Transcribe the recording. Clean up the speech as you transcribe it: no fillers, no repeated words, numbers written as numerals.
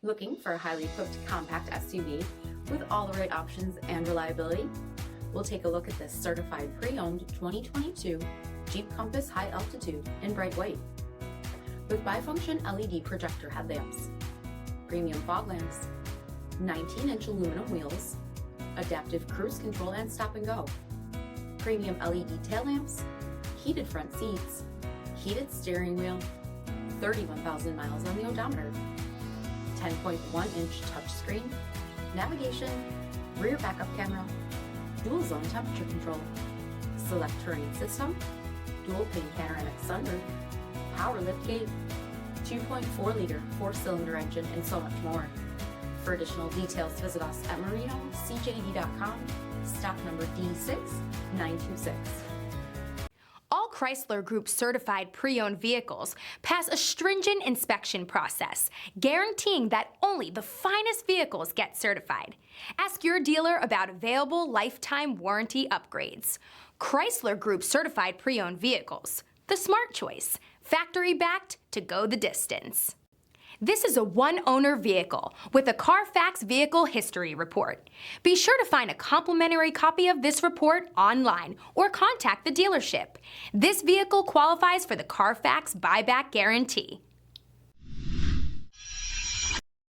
Looking for a highly equipped compact SUV with all the right options and reliability? We'll take a look at this certified pre-owned 2022 Jeep Compass High Altitude in bright white. With bifunction LED projector headlamps, premium fog lamps, 19-inch aluminum wheels, adaptive cruise control and stop and go, premium LED tail lamps, heated front seats, heated steering wheel, 31,000 miles on the odometer, 10.1-inch touchscreen, navigation, rear backup camera, dual zone temperature control, select terrain system, dual pane panoramic sunroof, power liftgate, 2.4-liter 4-cylinder engine, and so much more. For additional details, visit us at MarinoCJD.com, stock number D6926. All Chrysler Group certified pre-owned vehicles pass a stringent inspection process, guaranteeing that only the finest vehicles get certified. Ask your dealer about available lifetime warranty upgrades. Chrysler Group certified pre-owned vehicles, the smart choice, factory backed to go the distance. This is a one-owner vehicle with a CARFAX vehicle history report. Be sure to find a complimentary copy of this report online or contact the dealership. This vehicle qualifies for the CARFAX buyback guarantee.